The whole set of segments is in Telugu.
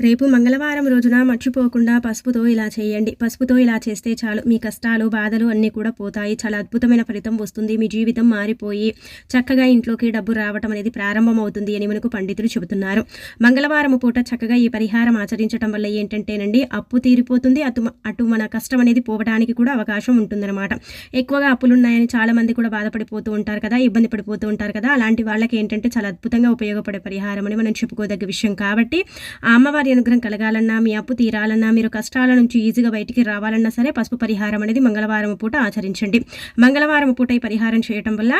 రేపు మంగళవారం రోజున మర్చిపోకుండా పసుపుతో ఇలా చేయండి. పసుపుతో ఇలా చేస్తే చాలు, మీ కష్టాలు బాధలు అన్నీ కూడా పోతాయి. చాలా అద్భుతమైన ఫలితం వస్తుంది. మీ జీవితం మారిపోయి చక్కగా ఇంట్లోకి డబ్బు రావటం అనేది ప్రారంభమవుతుంది అని మనకు పండితులు చెబుతున్నారు. మంగళవారం పూట చక్కగా ఈ పరిహారం ఆచరించడం వల్ల ఏంటంటేనండి, అప్పు తీరిపోతుంది. అటు మన కష్టం అనేది పోవడానికి కూడా అవకాశం ఉంటుందన్నమాట. ఎక్కువగా అప్పులున్నాయని చాలా మంది కూడా బాధపడిపోతూ ఉంటారు కదా, ఇబ్బంది పడిపోతూ ఉంటారు కదా. అలాంటి వాళ్ళకి ఏంటంటే చాలా అద్భుతంగా ఉపయోగపడే పరిహారం అని మనం చెప్పుకోదగ్గ విషయం. కాబట్టి ఆ అమ్మవారి అనుగ్రహం కలగాలన్నా, మీ అప్పు తీరాలన్నా, మీరు కష్టాల నుంచి ఈజీగా బయటికి రావాలన్నా సరే పసుపు పరిహారం అనేది మంగళవారం పూట ఆచరించండి. మంగళవారం పూట ఈ పరిహారం చేయటం వల్ల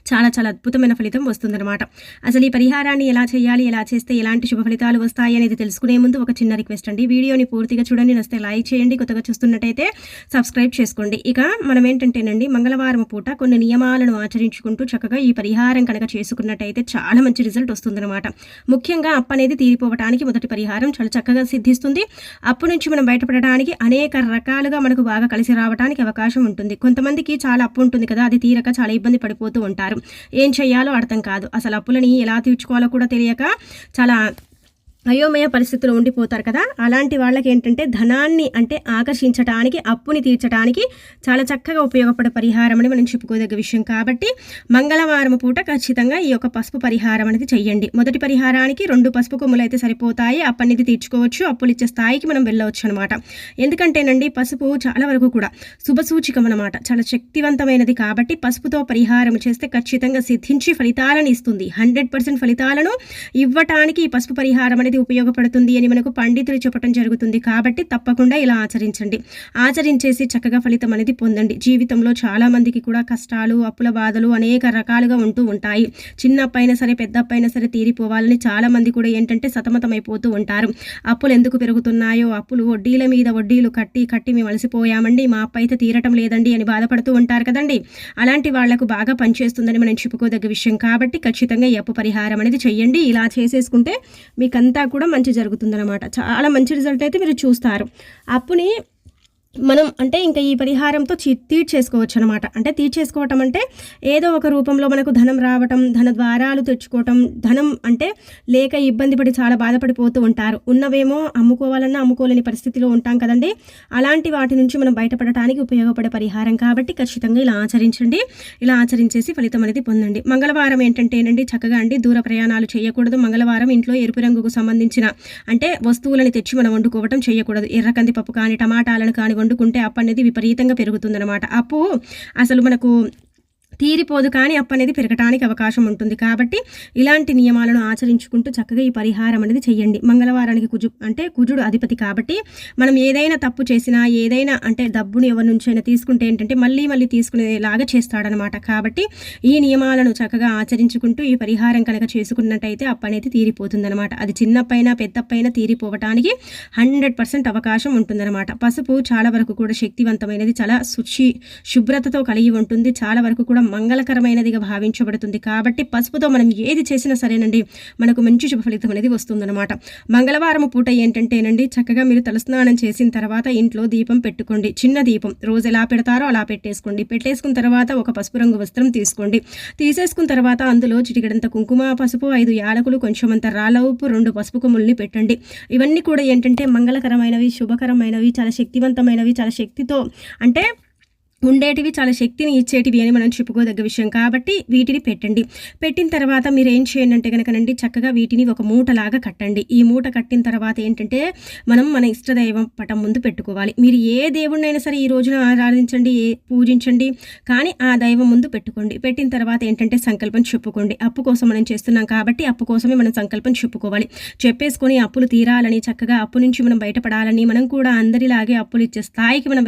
చాలా చాలా అద్భుతమైన ఫలితం వస్తుందన్నమాట. అసలు ఈ పరిహారాన్ని ఎలా చేయాలి, ఎలా చేస్తే ఎలాంటి శుభ ఫలితాలు వస్తాయి అనేది తెలుసుకునే ముందు ఒక చిన్న రిక్వెస్ట్ అండి. వీడియోని పూర్తిగా చూడండి, నచ్చితే లైక్ చేయండి, కొత్తగా చూస్తున్నట్టయితే సబ్స్క్రైబ్ చేసుకోండి. ఇక మనం ఏంటంటేనండి, మంగళవారం పూట కొన్ని నియమాలను ఆచరించుకుంటూ చక్కగా ఈ పరిహారం కనుక చేసుకున్నట్టయితే చాలా మంచి రిజల్ట్ వస్తుందన్నమాట. ముఖ్యంగా అప్పు అనేది తీరిపోవడానికి మొదటి పరిహారం చాలా చక్కగా సిద్ధిస్తుంది. అప్పు నుంచి మనం బయటపడడానికి అనేక రకాలుగా మనకు బాగా కలిసి రావడానికి అవకాశం ఉంటుంది. కొంతమందికి చాలా అప్పు ఉంటుంది కదా, అది తీరక చాలా ఇబ్బంది పడిపోతూ ఉంటారు. ఏం చెయ్యాలో అర్థం కాదు, అసలు అప్పులని ఎలా తీర్చుకోవాలో కూడా తెలియక చాలా అయోమయ పరిస్థితుల్లో ఉండిపోతారు కదా. అలాంటి వాళ్ళకి ఏంటంటే ధనాన్ని అంటే ఆకర్షించడానికి, అప్పుని తీర్చడానికి చాలా చక్కగా ఉపయోగపడే పరిహారం అని మనం చెప్పుకోదగ్గ విషయం. కాబట్టి మంగళవారం పూట ఖచ్చితంగా ఈ యొక్క పసుపు పరిహారం అనేది చెయ్యండి. మొదటి పరిహారానికి 2 పసుపు కొమ్ములు అయితే సరిపోతాయి. అప్పు అనేది తీర్చుకోవచ్చు, అప్పులు ఇచ్చే స్థాయికి మనం వెళ్ళవచ్చు అనమాట. ఎందుకంటేనండి పసుపు చాలా వరకు కూడా శుభసూచికం అనమాట, చాలా శక్తివంతమైనది. కాబట్టి పసుపుతో పరిహారం చేస్తే ఖచ్చితంగా సిద్ధించి ఫలితాలను ఇస్తుంది. 100% ఫలితాలను ఇవ్వటానికి ఈ పసుపు పరిహారం అనేది ఉపయోగపడుతుంది అని మనకు పండితులు చెప్పడం జరుగుతుంది. కాబట్టి తప్పకుండా ఇలా ఆచరించండి. ఆచరించేసి చక్కగా ఫలితం అనేది పొందండి. జీవితంలో చాలా మందికి కూడా కష్టాలు, అప్పుల బాధలు అనేక రకాలుగా ఉంటూ ఉంటాయి. చిన్న అప్పైనా సరే పెద్ద అప్పైనా సరే తీరిపోవాలని చాలా మంది కూడా ఏంటంటే సతమతమైపోతూ ఉంటారు. అప్పులు ఎందుకు పెరుగుతున్నాయో, అప్పులు వడ్డీల మీద వడ్డీలు కట్టి కట్టి మేము అలసిపోయామండి, మా అప్పు అయితే తీరటం లేదండి అని బాధపడుతూ ఉంటారు కదండి. అలాంటి వాళ్లకు బాగా పనిచేస్తుందని మనం చెప్పుకోదగ్గ విషయం. కాబట్టి ఖచ్చితంగా ఈ అప్పు పరిహారం అనేది చెయ్యండి. ఇలా చేసేసుకుంటే మీకంతా కూడా మంచి జరుగుతుందన్నమాట. చాలా మంచి రిజల్ట్ అయితే మీరు చూస్తారు. అప్పుని మనం అంటే ఇంకా ఈ పరిహారంతో తీర్చేసుకోవచ్చు అనమాట. అంటే తీర్చేసుకోవటం అంటే ఏదో ఒక రూపంలో మనకు ధనం రావటం, ధన ద్వారాలు తెచ్చుకోవటం. ధనం అంటే లేక ఇబ్బంది పడి చాలా బాధపడిపోతూ ఉంటారు. ఉన్నవేమో అమ్ముకోవాలన్నా అమ్ముకోలేని పరిస్థితిలో ఉంటాం కదండి. అలాంటి వాటి నుంచి మనం బయటపడటానికి ఉపయోగపడే పరిహారం. కాబట్టి ఖచ్చితంగా ఇలా ఆచరించండి. ఇలా ఆచరించేసి ఫలితం అనేది పొందండి. మంగళవారం ఏంటంటేనండి చక్కగా అండి దూర ప్రయాణాలు చేయకూడదు. మంగళవారం ఇంట్లో ఎరుపు రంగుకు సంబంధించిన అంటే వస్తువులని తెచ్చి మనం వండుకోవటం చేయకూడదు. ఎర్ర కందిపప్పు కానీ, టమాటాలను కానీ వండుకుంటే అప్పు అనేది విపరీతంగా పెరుగుతుందన్నమాట. అప్పు అసలు మనకు తీరిపోదు, కానీ అప్పు అనేది పెరగడానికి అవకాశం ఉంటుంది. కాబట్టి ఇలాంటి నియమాలను ఆచరించుకుంటూ చక్కగా ఈ పరిహారం అనేది చెయ్యండి. మంగళవారానికి కుజుడు అధిపతి. కాబట్టి మనం ఏదైనా తప్పు చేసినా, ఏదైనా అంటే డబ్బుని ఎవరి నుంచైనా తీసుకుంటే ఏంటంటే మళ్ళీ మళ్ళీ తీసుకునేలాగా చేస్తాడనమాట. కాబట్టి ఈ నియమాలను చక్కగా ఆచరించుకుంటూ ఈ పరిహారం కనుక చేసుకున్నట్టయితే అప్పు అనేది తీరిపోతుందనమాట. అది చిన్నప్పైనా పెద్దప్పైనా తీరిపోవటానికి 100% అవకాశం ఉంటుందన్నమాట. పసుపు చాలా వరకు కూడా శక్తివంతమైనది, చాలా శుభ్రతతో కలిగి ఉంటుంది, చాలా వరకు కూడా మంగళకరమైనదిగా భావించబడుతుంది. కాబట్టి పసుపుతో మనం ఏది చేసినా సరేనండి మనకు మంచి శుభ ఫలితం అనేది వస్తుందన్నమాట. మంగళవారం పూట ఏంటంటేనండి చక్కగా మీరు తలస్నానం చేసిన తర్వాత ఇంట్లో దీపం పెట్టుకోండి. చిన్న దీపం రోజు ఎలా పెడతారో అలా పెట్టేసుకోండి. పెట్టేసుకున్న తర్వాత ఒక పసుపు రంగు వస్త్రం తీసుకోండి. తీసేసుకున్న తర్వాత అందులో చిటికెడంత కుంకుమ, పసుపు, 5 యాలకులు, కొంచెమంత రాళ్ళ ఉప్పు, 2 పసుపు కొమ్ముల్ని పెట్టండి. ఇవన్నీ కూడా ఏంటంటే మంగళకరమైనవి, శుభకరమైనవి, చాలా శక్తివంతమైనవి, చాలా శక్తితో అంటే ఉండేటివి, చాలా శక్తిని ఇచ్చేటివి అని మనం చెప్పుకోదగ్గ విషయం. కాబట్టి వీటిని పెట్టండి. పెట్టిన తర్వాత మీరు ఏం చేయండి అంటే కనుకనండి చక్కగా వీటిని ఒక మూటలాగా కట్టండి. ఈ మూట కట్టిన తర్వాత ఏంటంటే మనం మన ఇష్టదైవం పటం ముందు పెట్టుకోవాలి. మీరు ఏ దేవుడినైనా సరే ఈ రోజున ఆరాధించండి, పూజించండి, కానీ ఆ దైవం ముందు పెట్టుకోండి. పెట్టిన తర్వాత ఏంటంటే సంకల్పం చెప్పుకోండి. అప్పు కోసం మనం చేస్తున్నాం కాబట్టి అప్పు కోసమే మనం సంకల్పం చెప్పుకోవాలి. చెప్పేసుకొని అప్పులు తీరాలని, చక్కగా అప్పు నుంచి మనం బయటపడాలని, మనం కూడా అందరిలాగే అప్పులు ఇచ్చే స్థాయికి మనం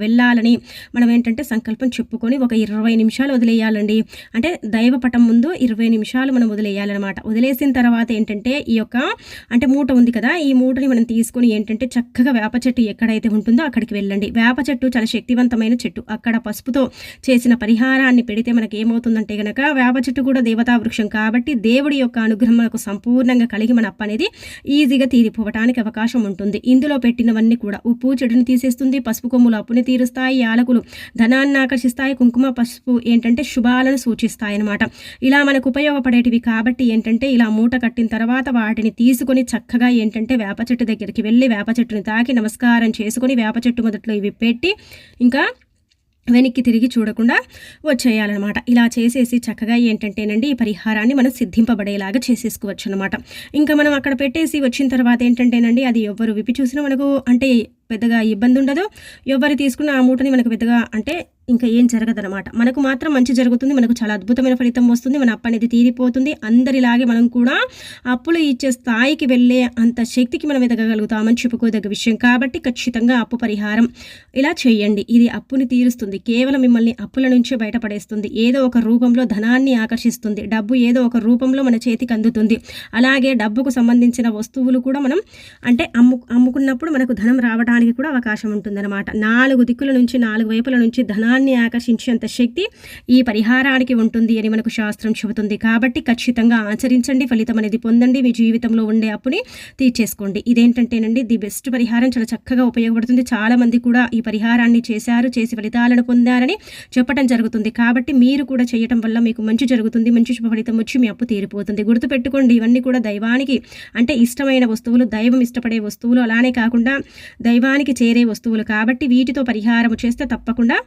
వెళ్ళాలని మనం ఏంటంటే సంకల్పం చెప్పుకొని ఒక 20 నిమిషాలు వదిలేయాలండి. అంటే దైవపటం ముందు 20 నిమిషాలు మనం వదిలేయాలన్నమాట. వదిలేసిన తర్వాత ఏంటంటే ఈ యొక్క అంటే మూట ఉంది కదా, ఈ మూటని మనం తీసుకొని ఏంటంటే చక్కగా వేప చెట్టు ఎక్కడైతే ఉంటుందో అక్కడికి వెళ్ళండి. వేప చెట్టు చాలా శక్తివంతమైన చెట్టు. అక్కడ పసుపుతో చేసిన పరిహారాన్ని పెడితే మనకి ఏమవుతుందంటే కనుక వేప చెట్టు కూడా దేవతా వృక్షం. కాబట్టి దేవుడి యొక్క అనుగ్రహం మనకు సంపూర్ణంగా కలిగి మన అప్పు అనేది ఈజీగా తీరిపోవటానికి అవకాశం ఉంటుంది. ఇందులో పెట్టినవన్నీ కూడా ఉప్పు చెడుని తీసేస్తుంది, పసుపు కొమ్ములు అప్పుని తీరుస్తాయి, యాలకులు ధనాన్ని ఆకర్షిస్తాయి. కుంకుమ పసుపు ఏంటంటే శుభాలను సూచిస్తాయి అన్నమాట. ఇలా మనకు ఉపయోగపడేటివి కాబట్టి ఏంటంటే ఇలా మూట కట్టిన తర్వాత వాటిని తీసుకొని చక్కగా ఏంటంటే వేప చెట్టు దగ్గరికి వెళ్ళి వేప చెట్టుని తాకి నమస్కారం చేసుకొని వేప చెట్టు మొదట్లో ఇవి పెట్టి ఇంకా వెనక్కి తిరిగి చూడకుండా వచ్చేయాలన్నమాట. ఇలా చేసేసి చక్కగా ఏంటంటేనండి ఈ పరిహారాన్ని మనం సిద్ధింపబడేలాగా చేసేసుకోవచ్చు అనమాట. ఇంకా మనం అక్కడ పెట్టేసి వచ్చిన తర్వాత ఏంటంటేనండి అది ఎవ్వరు విప్పి చూసినా మనకు అంటే పెద్దగా ఇబ్బంది ఉండదు. ఎవరు తీసుకున్న ఆ మూటని మనకు పెద్దగా అంటే ఇంకా ఏం జరగదనమాట. మనకు మాత్రం మంచి జరుగుతుంది. మనకు చాలా అద్భుతమైన ఫలితం వస్తుంది. మన అప్పు అనేది తీరిపోతుంది. అందరిలాగే మనం కూడా అప్పులు ఇచ్చే స్థాయికి వెళ్ళే అంత శక్తికి మనం ఎదగగలుగుతామని చెప్పుకోదగ్గ విషయం. కాబట్టి ఖచ్చితంగా అప్పు పరిహారం ఇలా చేయండి. ఇది అప్పుని తీరుస్తుంది. కేవలం మిమ్మల్ని అప్పుల నుంచే బయటపడేస్తుంది. ఏదో ఒక రూపంలో ధనాన్ని ఆకర్షిస్తుంది. డబ్బు ఏదో ఒక రూపంలో మన చేతికి అందుతుంది. అలాగే డబ్బుకు సంబంధించిన వస్తువులు కూడా మనం అంటే అమ్ముకున్నప్పుడు మనకు ధనం రావడానికి కూడా అవకాశం ఉంటుందన్నమాట. 4 దిక్కుల నుంచి 4 వైపుల నుంచి ధనాన్ని ఆకర్షించేంత శక్తి ఈ పరిహారానికి ఉంటుంది అని మనకు శాస్త్రం చెబుతుంది. కాబట్టి ఖచ్చితంగా ఆచరించండి. ఫలితం అనేది పొందండి. మీ జీవితంలో ఉండే అప్పుని తీర్చేసుకోండి. ఇదేంటంటేనండి ది బెస్ట్ పరిహారం. చాలా చక్కగా ఉపయోగపడుతుంది. చాలా మంది కూడా ఈ పరిహారాన్ని చేశారు, చేసి ఫలితాలను పొందారని చెప్పడం జరుగుతుంది. కాబట్టి మీరు కూడా చేయటం వల్ల మీకు మంచి జరుగుతుంది. మంచి శుభ ఫలితం వచ్చి మీ అప్పు తీరిపోతుంది. గుర్తుపెట్టుకోండి, ఇవన్నీ కూడా దైవానికి అంటే ఇష్టమైన వస్తువులు, దైవం ఇష్టపడే వస్తువులు, అలానే కాకుండా దైవానికి చేరే వస్తువులు. కాబట్టి వీటితో పరిహారం చేస్తే తప్పకుండా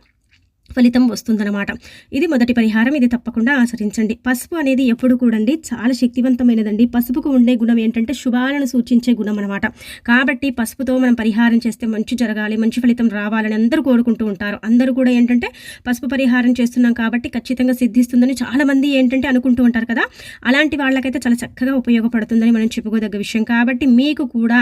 ఫలితం వస్తుందన్నమాట. ఇది మొదటి పరిహారం. ఇది తప్పకుండా ఆచరించండి. పసుపు అనేది ఎప్పుడు కూడండి చాలా శక్తివంతమైనదండి. పసుపుకు ఉండే గుణం ఏంటంటే శుభాలను సూచించే గుణం అనమాట. కాబట్టి పసుపుతో మనం పరిహారం చేస్తే మంచి జరగాలి, మంచి ఫలితం రావాలని అందరూ కోరుకుంటూ ఉంటారు. అందరూ కూడా ఏంటంటే పసుపు పరిహారం చేస్తున్నాం కాబట్టి ఖచ్చితంగా సిద్ధిస్తుందని చాలామంది ఏంటంటే అనుకుంటూ ఉంటారు కదా. అలాంటి వాళ్ళకైతే చాలా చక్కగా ఉపయోగపడుతుందని మనం చెప్పుకోదగ్గ విషయం. కాబట్టి మీకు కూడా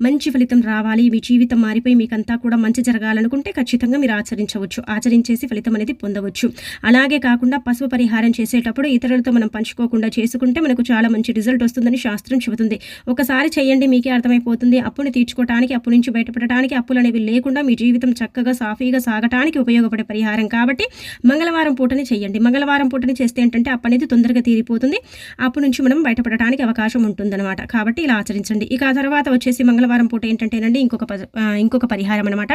మంచి ఫలితం రావాలి, మీ జీవితం మారిపోయి మీకంతా కూడా మంచి జరగాలనుకుంటే ఖచ్చితంగా మీరు ఆచరించవచ్చు. ఆచరించేసి ఫలితం అనేది పొందవచ్చు. అలాగే కాకుండా పసుపు పరిహారం చేసేటప్పుడు ఇతరులతో మనం పంచుకోకుండా చేసుకుంటే మనకు చాలా మంచి రిజల్ట్ వస్తుందని శాస్త్రం చెబుతుంది. ఒకసారి చేయండి, మీకే అర్థమైపోతుంది. అప్పుని తీర్చుకోవడానికి, అప్పు నుంచి బయటపడటానికి, అప్పులు అనేవి లేకుండా మీ జీవితం చక్కగా సాఫీగా సాగటానికి ఉపయోగపడే పరిహారం. కాబట్టి మంగళవారం పూటని చేయండి. మంగళవారం పూటని చేస్తే ఏంటంటే అప్పు అనేది తొందరగా తీరిపోతుంది. అప్పు నుంచి మనం బయటపడటానికి అవకాశం ఉంటుందన్నమాట. కాబట్టి ఇలా ఆచరించండి. ఇక ఆ తర్వాత వచ్చేసి మంగళవారం పూట ఏంటంటేనండి ఇంకొక పరిహారం అనమాట.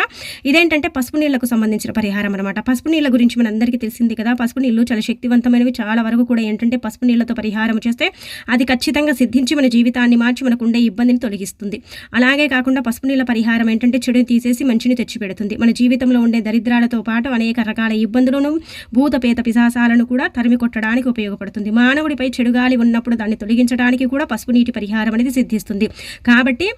ఇదేంటంటే పసుపు నీళ్లకు సంబంధించిన పరిహారం అనమాట. పసుపు నీళ్ళ గురించి మనందరికీ తెలిసింది కదా. పసుపు నీళ్ళు చాలా శక్తివంతమైనవి. చాలా వరకు కూడా ఏంటంటే పసుపు నీళ్ళతో పరిహారం చేస్తే అది ఖచ్చితంగా సిద్ధించి మన జీవితాన్ని మార్చి మనకు ఉండే ఇబ్బందిని తొలగిస్తుంది. అలాగే కాకుండా పసుపు నీళ్ళ పరిహారం ఏంటంటే చెడుని తీసేసి మంచిని తెచ్చిపెడుతుంది. మన జీవితంలో ఉండే దరిద్రాలతో పాటు అనేక రకాల ఇబ్బందులను, భూత పేత పిశాసాలను కూడా తరిమి కొట్టడానికి ఉపయోగపడుతుంది. మానవుడిపై చెడుగాలి ఉన్నప్పుడు దాన్ని తొలగించడానికి కూడా పసుపు నీటి పరిహారం అనేది సిద్ధిస్తుంది. కాబట్టి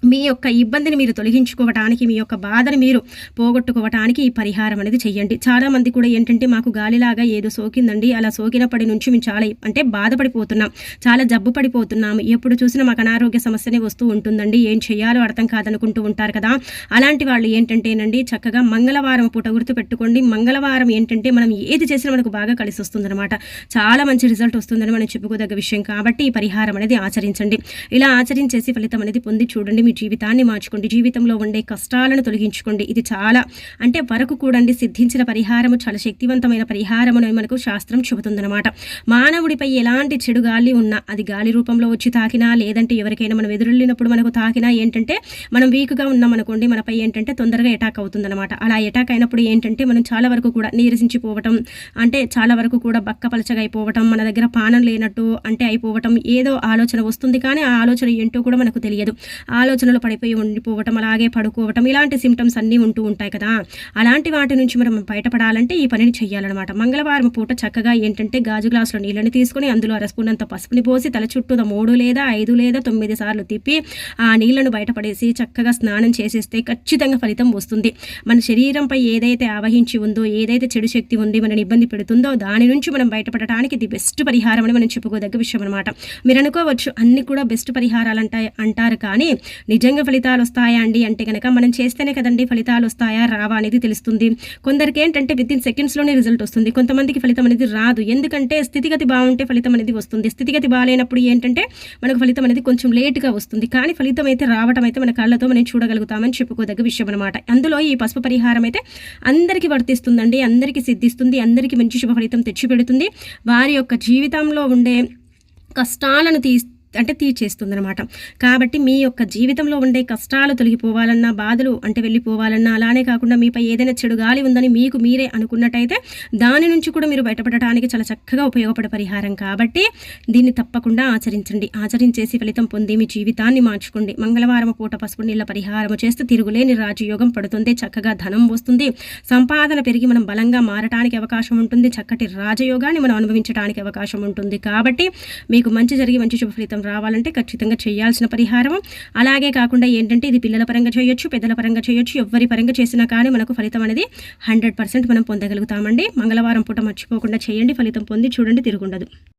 మీ యొక్క ఇబ్బందిని మీరు తొలగించుకోవటానికి, మీ యొక్క బాధని మీరు పోగొట్టుకోవటానికి ఈ పరిహారం అనేది చెయ్యండి. చాలామంది కూడా ఏంటంటే మాకు గాలిలాగా ఏదో సోకిందండి, అలా సోకినప్పటి నుంచి మేము చాలా అంటే బాధపడిపోతున్నాం, చాలా జబ్బు పడిపోతున్నాము, ఎప్పుడు చూసినా మాకు అనారోగ్య సమస్యనే వస్తూ ఉంటుందండి, ఏం చేయాలో అర్థం కాదనుకుంటూ ఉంటారు కదా. అలాంటి వాళ్ళు ఏంటంటేనండి చక్కగా మంగళవారం పూట గుర్తు పెట్టుకోండి. మంగళవారం ఏంటంటే మనం ఏది చేసినా మనకు బాగా కలిసి వస్తుందన్నమాట. చాలా మంచి రిజల్ట్ వస్తుందని మనం చెప్పుకోదగ్గ విషయం. కాబట్టి ఈ పరిహారం అనేది ఆచరించండి. ఇలా ఆచరించేసి ఫలితం అనేది పొంది చూడండి. మీ జీవితాన్ని మార్చుకోండి. జీవితంలో ఉండే కష్టాలను తొలగించుకోండి. ఇది చాలా అంటే వరకు కూడండి సిద్ధించిన పరిహారము, చాలా శక్తివంతమైన పరిహారం అని మనకు శాస్త్రం చెబుతుందన్నమాట. మానవుడిపై ఎలాంటి చెడు గాలి ఉన్నా అది గాలి రూపంలో వచ్చి తాకినా, లేదంటే ఎవరికైనా మనం ఎదురెళ్ళినప్పుడు మనకు తాకినా ఏంటంటే మనం వీక్గా ఉన్నాం అనుకోండి, మనపై ఏంటంటే తొందరగా అటాక్ అవుతుందన్నమాట. అలా అటాక్ అయినప్పుడు ఏంటంటే మనం చాలా వరకు కూడా నీరసించిపోవటం, అంటే చాలా వరకు కూడా బక్కపలచగా అయిపోవటం, మన దగ్గర పానం లేనట్టు అంటే అయిపోవటం, ఏదో ఆలోచన వస్తుంది కానీ ఆ ఆలోచన ఏంటో కూడా మనకు తెలియదు. ఆలోచనలో పడిపోయి ఉండిపోవటం, అలాగే పడుకోవటం, ఇలాంటి సిమ్టమ్స్ అన్నీ ఉంటూ ఉంటాయి కదా. అలాంటి వాటి నుంచి మనం బయటపడాలంటే ఈ పనిని చెయ్యాలన్నమాట. మంగళవారం పూట చక్కగా ఏంటంటే గాజు గ్లాసులో నీళ్ళని తీసుకొని అందులో అరస్పూనంత పసుపుని పోసి తల చుట్టూ 3 లేదా 5 లేదా 9 సార్లు తిప్పి ఆ నీళ్లను బయటపడేసి చక్కగా స్నానం చేసేస్తే ఖచ్చితంగా ఫలితం వస్తుంది. మన శరీరంపై ఏదైతే ఆవహించి ఉందో, ఏదైతే చెడు శక్తి ఉంది మనని ఇబ్బంది పెడుతుందో దాని నుంచి మనం బయటపడటానికి ఇది బెస్ట్ పరిహారం అని మనం చెప్పుకోదగ్గ విషయం అనమాట. మీరు అనుకోవచ్చు అన్ని కూడా బెస్ట్ పరిహారాలు అంటారు కానీ నిజంగా ఫలితాలు వస్తాయా అండి అంటే కనుక మనం చేస్తేనే కదండి ఫలితాలు వస్తాయా రావా అనేది తెలుస్తుంది. కొందరికి ఏంటంటే వితిన్ సెకండ్స్లోనే రిజల్ట్ వస్తుంది, కొంతమందికి ఫలితం అనేది రాదు. ఎందుకంటే స్థితిగతి బాగుంటే ఫలితం అనేది వస్తుంది, స్థితిగతి బాగాలేనప్పుడు ఏంటంటే మనకు ఫలితం అనేది కొంచెం లేట్గా వస్తుంది. కానీ ఫలితం అయితే రావటం అయితే మన కళ్ళతో మనం చూడగలుగుతామని చెప్పుకోదగ్గ విషయం అనమాట. అందులో ఈ పసుపు పరిహారం అయితే అందరికీ వర్తిస్తుందండి, అందరికీ సిద్ధిస్తుంది, అందరికీ మంచి శుభ ఫలితం తెచ్చిపెడుతుంది. వారి యొక్క జీవితంలో ఉండే కష్టాలను అంటే తీర్చేస్తుందనమాట. కాబట్టి మీ యొక్క జీవితంలో ఉండే కష్టాలు తొలగిపోవాలన్నా, బాధలు అంటే వెళ్ళిపోవాలన్నా, అలానే కాకుండా మీపై ఏదైనా చెడు గాలి ఉందని మీకు మీరే అనుకున్నట్టయితే దాని నుంచి కూడా మీరు బయటపడటానికి చాలా చక్కగా ఉపయోగపడే పరిహారం కాబట్టి దీన్ని తప్పకుండా ఆచరించండి. ఆచరించేసి ఫలితం పొంది మీ జీవితాన్ని మార్చుకోండి. మంగళవారం పూట పసుపు నీళ్ళ పరిహారం చేస్తే తిరుగులేని రాజయోగం పడుతుంది. చక్కగా ధనం వస్తుంది. సంపాదన పెరిగి మనం బలంగా మారటానికి అవకాశం ఉంటుంది. చక్కటి రాజయోగాన్ని మనం అనుభవించడానికి అవకాశం ఉంటుంది. కాబట్టి మీకు మంచి జరిగి మంచి శుభ ఫలితం రావాలంటే ఖచ్చితంగా చేయాల్సిన పరిహారం. అలాగే కాకుండా ఏంటంటే ఇది పిల్లల పరంగా చేయొచ్చు, పెద్దల పరంగా చేయొచ్చు, ఎవరి పరంగా చేసినా కానీ మనకు ఫలితం అనేది 100% మనం పొందగలుగుతామండి. మంగళవారం పూట మర్చిపోకుండా చేయండి. ఫలితం పొంది చూడండి, తిరుగుండదు.